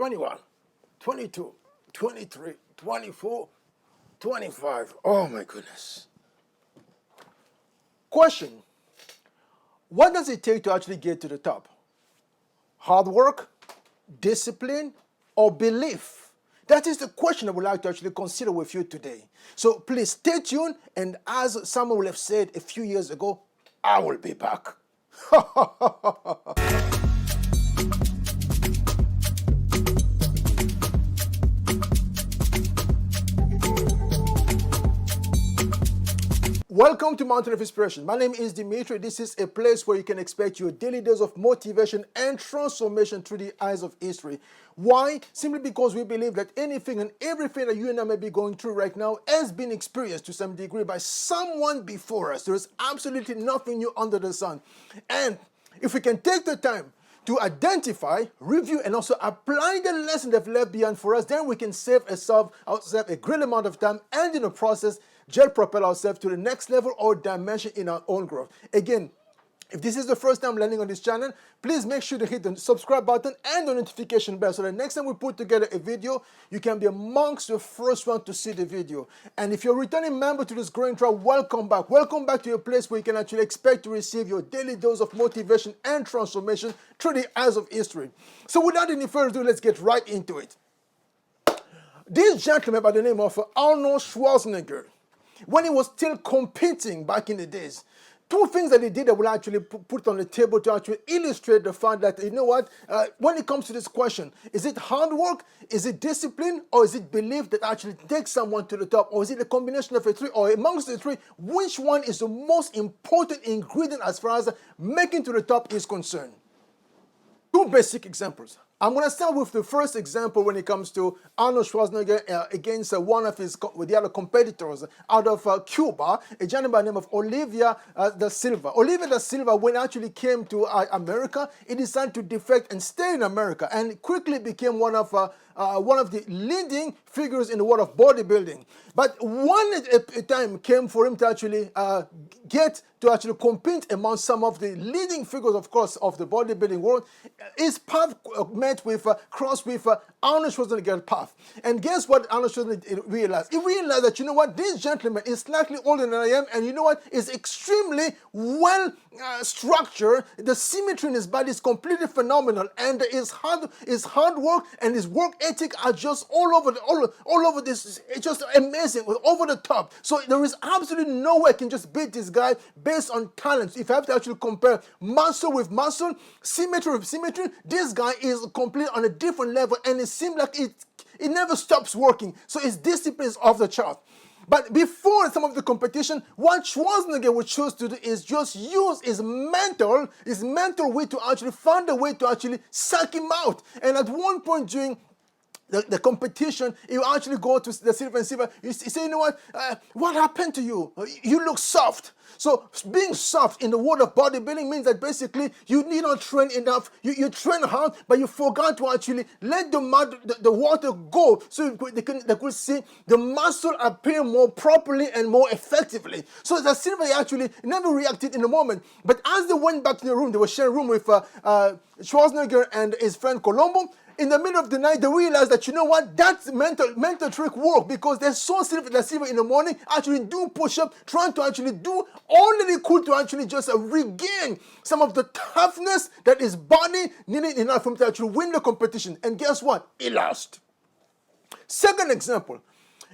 21, 22, 23, 24, 25. Oh my goodness. Question. What does it take to actually get to the top? Hard work, discipline, or belief? That is the question I would like to actually consider with you today. So please stay tuned, and as someone will have said a few years ago, I will be back. Welcome to Mountain of Inspiration. My name is Dimitri. This is a place where you can expect your daily dose of motivation and transformation through the eyes of history. Why? Simply because we believe that anything and everything that you and I may be going through right now has been experienced to some degree by someone before us. There is absolutely nothing new under the sun. And if we can take the time to identify, review, and also apply the lesson they've left behind for us, then we can save ourselves a great amount of time, and in the process, just propel ourselves to the next level or dimension in our own growth. Again, if this is the first time landing on this channel, please make sure to hit the subscribe button and the notification bell so that next time we put together a video, you can be amongst the first one to see the video. And if you're a returning member to this growing tribe, welcome back. Welcome back to a place where you can actually expect to receive your daily dose of motivation and transformation through the eyes of history. So without any further ado, let's get right into it. This gentleman by the name of Arnold Schwarzenegger, when he was still competing back in the days, two things that he did that will actually put on the table to actually illustrate the fact that, you know what, when it comes to this question, is it hard work, is it discipline, or is it belief that actually takes someone to the top, or is it a combination of the three, or amongst the three, which one is the most important ingredient as far as making to the top is concerned? Two basic examples. I'm going to start with the first example when it comes to Arnold Schwarzenegger against one of the other competitors out of Cuba, a gentleman by the name of Olivier da Silva. Olivier da Silva, when he actually came to America, he decided to defect and stay in America, and quickly became one of the leading figures in the world of bodybuilding. But one time came for him to actually get to actually compete among some of the leading figures, of course, of the bodybuilding world. His path crossed with Arnold Schwarzenegger's path. And guess what Arnold Schwarzenegger realized? He realized that, you know what, this gentleman is slightly older than I am, and you know what, is extremely well structured. The symmetry in his body is completely phenomenal, and his hard work and his work ethic are just all over this. It's just amazing, over the top. So there is absolutely no way I can just beat this guy based on talents. If I have to actually compare muscle with muscle, symmetry with symmetry, this guy is completely on a different level, and it seems like it never stops working. So his discipline is off the chart. But before some of the competition, what Schwarzenegger would choose to do is just use his mental way to actually find a way to actually suck him out. And at one point during the competition, he will actually go to the Silva and Silva. He say, you know what happened to you? You look soft. So being soft in the world of bodybuilding means that basically you need not train enough. You train hard, but you forgot to actually let the water go so they could see the muscle appear more properly and more effectively. So the Silva actually never reacted in the moment. But as they went back to the room, they were sharing a room with Schwarzenegger and his friend Colombo. In the middle of the night, they realized that, you know what, that mental trick worked, because they saw Silva in the morning actually do push-up, trying to actually do all that he could to actually just regain some of the toughness that his body needed enough for him to actually win the competition. And guess what? He lost. Second example.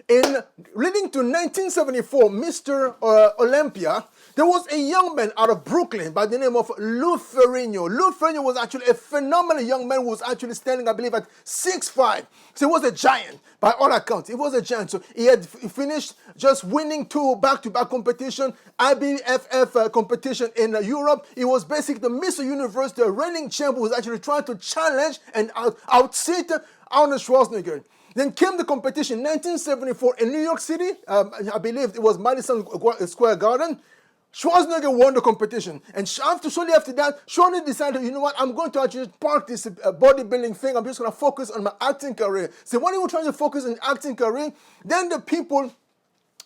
Leading to 1974, Mr. Olympia, there was a young man out of Brooklyn by the name of Lou Ferrigno. Lou Ferrigno was actually a phenomenal young man who was actually standing, I believe, at 6'5". So he was a giant. By all accounts, he was a giant. So he had finished just winning 2 back-to-back competition, IBFF competition in Europe. He was basically the Mr. Universe, the reigning champ, who was actually trying to challenge and outsit Arnold Schwarzenegger. Then came the competition in 1974 in New York City. I believe it was Madison Square Garden. Schwarzenegger won the competition. And shortly after that, Schwarzenegger decided, you know what, I'm going to actually park this bodybuilding thing. I'm just going to focus on my acting career. So when he was trying to focus on acting career, then the people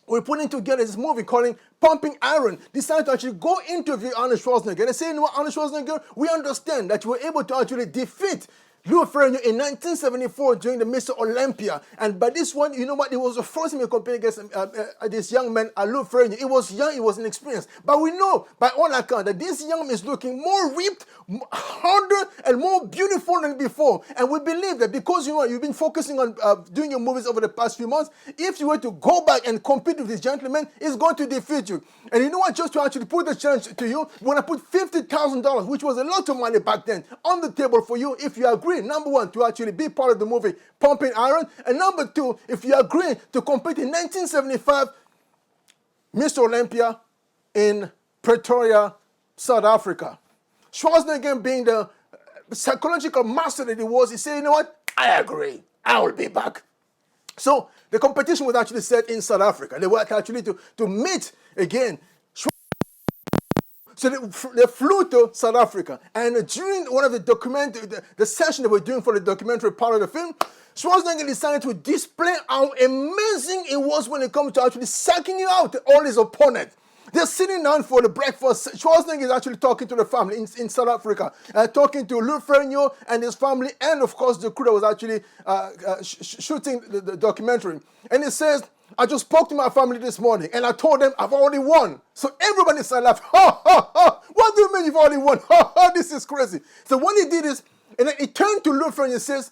were putting together this movie called Pumping Iron, decided to actually go interview Arnold Schwarzenegger. They say, you know what, Arnold Schwarzenegger, we understand that you were able to actually defeat Louis Ferrigno in 1974 during the Mr. Olympia. And by this one, you know what? It was the first time he competed against this young man, Louis Ferrigno. He was young, he was inexperienced. But we know, by all accounts, that this young man is looking more ripped, harder, and more beautiful than before. And we believe that because you've been focusing on doing your movies over the past few months, if you were to go back and compete with this gentleman, he's going to defeat you. And you know what? Just to actually put the challenge to you, we're going to put $50,000, which was a lot of money back then, on the table for you if you agree. Number one, to actually be part of the movie Pumping Iron. And number two, if you agree to compete in 1975 Mr. Olympia in Pretoria, South Africa. Schwarzenegger, being the psychological master that he was, he said, you know what? I agree. I will be back. So the competition was actually set in South Africa. They were actually to meet again. So they flew to South Africa, and during one of the session they were doing for the documentary part of the film, Schwarzenegger decided to display how amazing it was when it comes to actually sucking out all his opponents. They're sitting down for the breakfast. Schwarzenegger is actually talking to the family in South Africa, talking to Louis Ferrigno and his family, and of course the crew that was actually shooting the documentary. And he says, I just spoke to my family this morning, and I told them I've already won. So everybody started laughing. Ha, ha, ha. What do you mean you've already won? Ha, ha, this is crazy. So when he did this, and then he turned to Louis Ferrigno and says,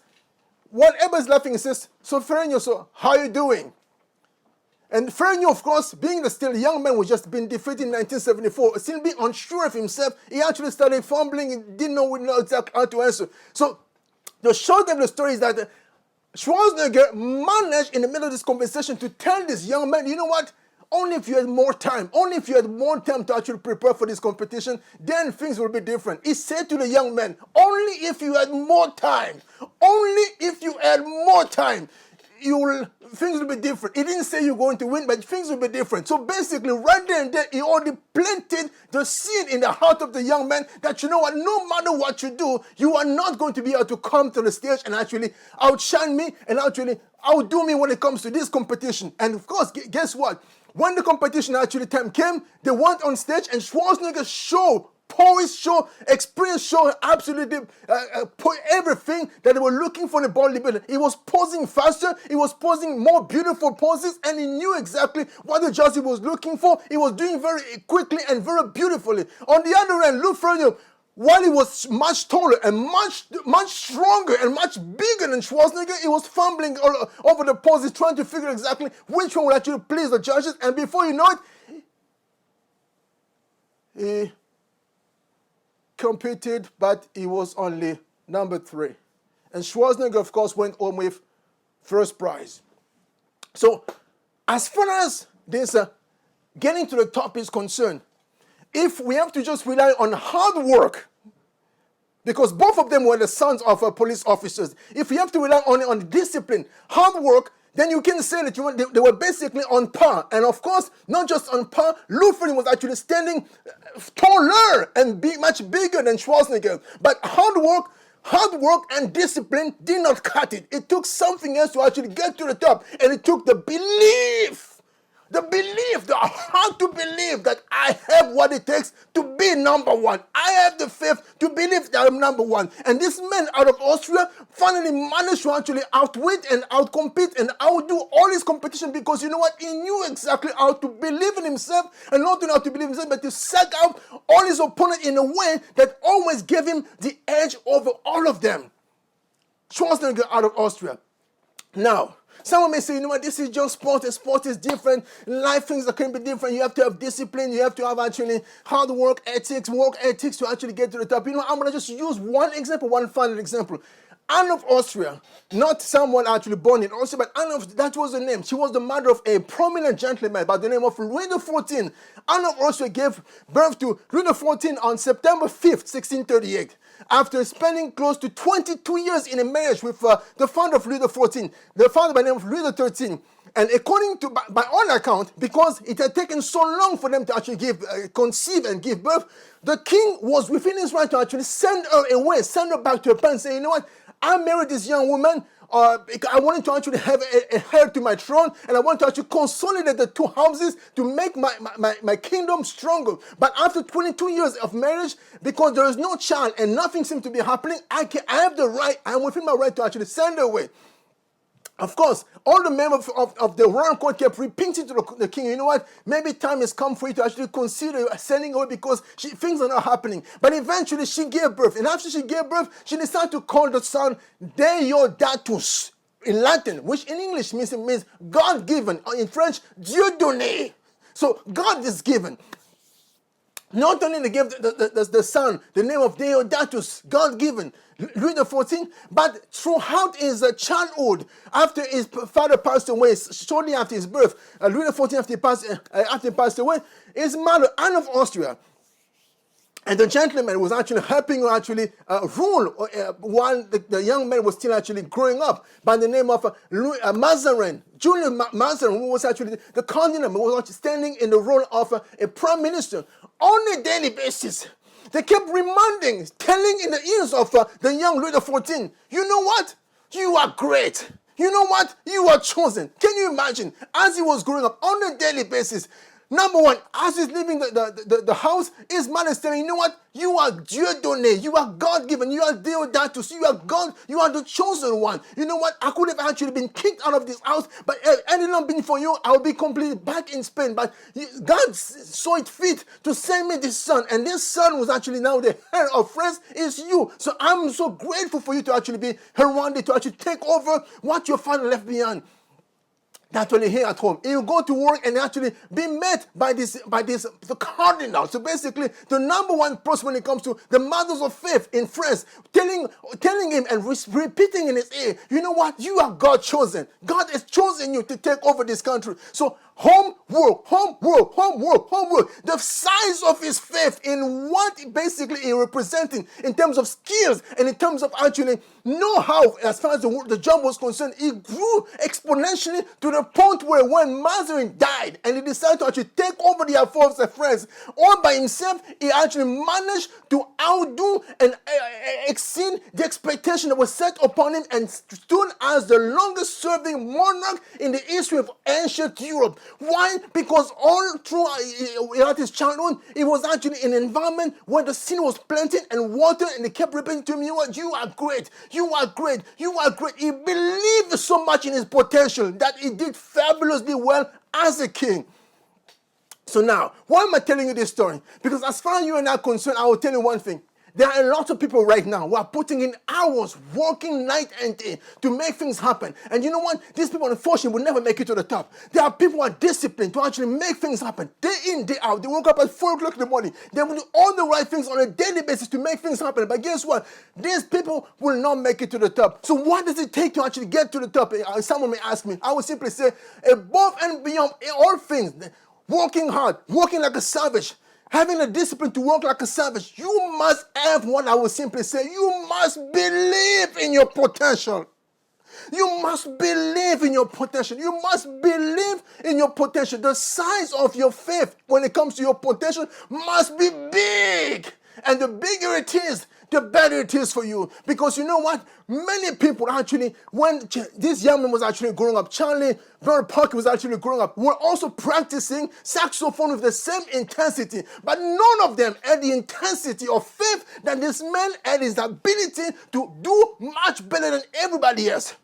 whatever is laughing, he says, so Ferrigno, so how are you doing? And Ferrigno, of course, being the still young man who just been defeated in 1974, still being unsure of himself, he actually started fumbling and didn't know exactly how to answer. So the short of the story is that Schwarzenegger managed in the middle of this conversation to tell this young man, you know what? Only if you had more time, to actually prepare for this competition, then things will be different. He said to the young man, only if you had more time, things will be different. He didn't say you're going to win, but things will be different. So basically, right there and there, he already planted the seed in the heart of the young man that, you know what, no matter what you do, you are not going to be able to come to the stage and actually outshine me and actually outdo me when it comes to this competition. And of course, guess what? When the competition actually time came, they went on stage and Schwarzenegger showed poise show, experience show, absolutely everything that they were looking for in the bodybuilder. He was posing faster, he was posing more beautiful poses, and he knew exactly what the judge was looking for. He was doing very quickly and very beautifully. On the other end, Louis Ferrigno, while he was much taller and much stronger and much bigger than Schwarzenegger, he was fumbling all over the poses, trying to figure exactly which one would actually please the judges. And before you know it, he competed, but he was only number 3. And Schwarzenegger, of course, went home with first prize. So, as far as this getting to the top is concerned, if we have to just rely on hard work, because both of them were the sons of police officers, if we have to rely on discipline, hard work, then you can say that they were basically on par. And of course, not just on par, Louis Ferrigno was actually standing taller and much bigger than Schwarzenegger. But hard work and discipline did not cut it. It took something else to actually get to the top. And it took the belief, the heart to believe that I have what it takes to be number one. I have the faith to believe that I'm number one. And this man out of Austria finally managed to actually outwit and outcompete and outdo all his competition, because you know what? He knew exactly how to believe in himself, and not only how to believe in himself, but to suck out all his opponents in a way that always gave him the edge over all of them. Schwarzenegger out of Austria. Now, someone may say, you know what, this is just sport. Sport is different. Life things can be different. You have to have discipline. You have to have actually hard work ethics to actually get to the top. You know, I'm going to just use one example, one final example. Anne of Austria, not someone actually born in Austria, but Anne of, that was the name. She was the mother of a prominent gentleman by the name of Louis XIV. Anne of Austria gave birth to Louis XIV on September 5th, 1638. After spending close to 22 years in a marriage with the founder of Louis XIV, the founder by the name of Louis XIII. And according to, by all accounts, because it had taken so long for them to actually conceive and give birth, the king was within his right to actually send her away, send her back to her parents, saying, you know what, I married this young woman. I wanted to actually have a heir to my throne, and I wanted to actually consolidate the two houses to make my kingdom stronger. But after 22 years of marriage, because there is no child and nothing seems to be happening, I have the right, I'm within my right to actually send her away. Of course, all the members of the royal court kept repeating to the king, you know what, maybe time has come for you to actually consider sending away because things are not happening. But eventually she gave birth. And after she gave birth, she decided to call the son Deodatus in Latin, which in English means God-given. In French, Dieu donné. So God is given. Not only they gave the son the name of Deodatus, God-given, Louis XIV, but throughout his childhood, after his father passed away, shortly after his birth, Louis XIV, after he passed away, his mother, Anne of Austria, and the gentleman was actually helping her rule while the young man was still actually growing up, by the name of Mazarin. Julius Mazarin, who was actually the cardinal, was actually standing in the role of a prime minister on a daily basis. They kept telling in the ears of the young Louis XIV, you know what? You are great. You know what? You are chosen. Can you imagine? As he was growing up on a daily basis, number one, as he's leaving the house, his mother is telling, you know what? You are Dieu donné. You are God-given. You are Deodatus. You are God. You are the chosen one. You know what? I could have actually been kicked out of this house, but had it not been for you, I would be completely back in Spain. But God saw it fit to send me this son, and this son was actually now the heir of France is you. So I'm so grateful for you to actually be here one day, to actually take over what your father left behind. Not only here at home, he will go to work and actually be met by the cardinal. So basically, the number one person when it comes to the mothers of faith in France, telling him and repeating in his ear, you know what? You are God chosen. God has chosen you to take over this country. So homework. The size of his faith in what basically he representing in terms of skills and in terms of actually know-how as far as the job was concerned, he grew exponentially to the point where when Mazarin died and he decided to actually take over the affairs of France all by himself, he actually managed to outdo and exceed the expectation that was set upon him and stood as the longest serving monarch in the history of ancient Europe. Why? Because all throughout his childhood, it was actually in an environment where the sea was plenty and water, and they kept repeating to him, you know what, you are great, you are great, you are great. He believed so much in his potential that he did fabulously well as a king. So now, why am I telling you this story? Because as far as you and I are concerned, I will tell you one thing. There are a lot of people right now who are putting in hours, working night and day to make things happen. And you know what? These people, unfortunately, will never make it to the top. There are people who are disciplined to actually make things happen. Day in, day out. They woke up at 4 o'clock in the morning. They will do all the right things on a daily basis to make things happen. But guess what? These people will not make it to the top. So what does it take to actually get to the top? Someone may ask me. I will simply say, above and beyond all things, working hard, working like a savage, having the discipline to work like a savage, you must have what I would simply say, you must believe in your potential. You must believe in your potential. You must believe in your potential. The size of your faith when it comes to your potential must be big. And the bigger it is, the better it is for you. Because you know what? Many people actually, when this young man was actually growing up, Charlie Bernard Parker was actually growing up, were also practicing saxophone with the same intensity. But none of them had the intensity of faith that this man had, his ability to do much better than everybody else.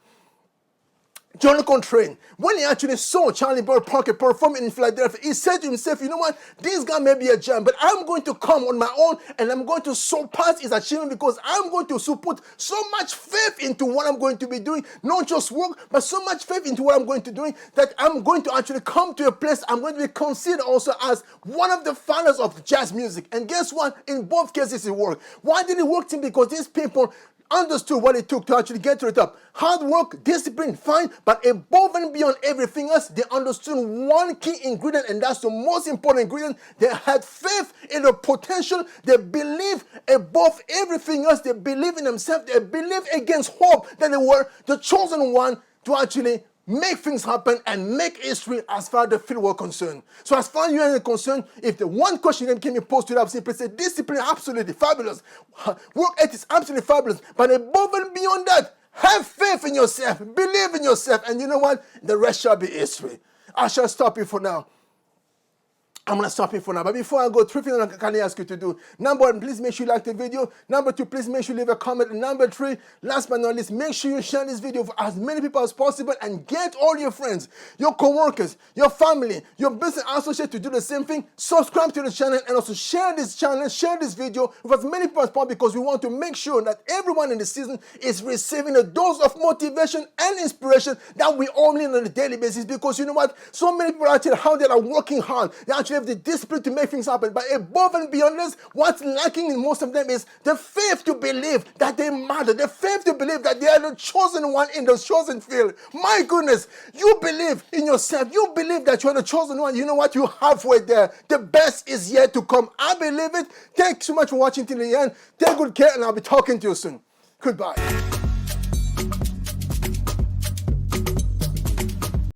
John Coltrane, when he actually saw Charlie Bernard Parker perform in Philadelphia, he said to himself, you know what, this guy may be a gem, but I'm going to come on my own and I'm going to surpass his achievement because I'm going to put so much faith into what I'm going to be doing, not just work, but so much faith into what I'm going to be doing that I'm going to actually come to a place I'm going to be considered also as one of the founders of jazz music. And guess what? In both cases it worked. Why did it work? Because these people understood what it took to actually get to the top. Hard work, discipline, fine, but above and beyond everything else, they understood one key ingredient, and that's the most important ingredient. They had faith in their potential. They believed above everything else. They believed in themselves. They believed against hope that they were the chosen one to actually make things happen and make history as far as the field were concerned. So as far as you are concerned, if the one question that came posted up, simply say discipline, absolutely fabulous. Work ethic is absolutely fabulous. But above and beyond that, have faith in yourself, believe in yourself, and you know what? The rest shall be history. I shall stop you for now. I'm going to stop it for now. But before I go, 3 things I can ask you to do. Number 1, please make sure you like the video. Number 2, please make sure you leave a comment. And number 3, last but not least, make sure you share this video for as many people as possible and get all your friends, your co-workers, your family, your business associates to do the same thing. Subscribe to the channel and also share this channel, share this video with as many people as possible because we want to make sure that everyone in the season is receiving a dose of motivation and inspiration that we all need on a daily basis because you know what? So many people out here, how they are working hard. They actually have the discipline to make things happen. But above and beyond this, what's lacking in most of them is the faith to believe that they matter. The faith to believe that they are the chosen one in the chosen field. My goodness, you believe in yourself. You believe that you are the chosen one. You know what? You're halfway there. The best is yet to come. I believe it. Thanks so much for watching till the end. Take good care and I'll be talking to you soon. Goodbye.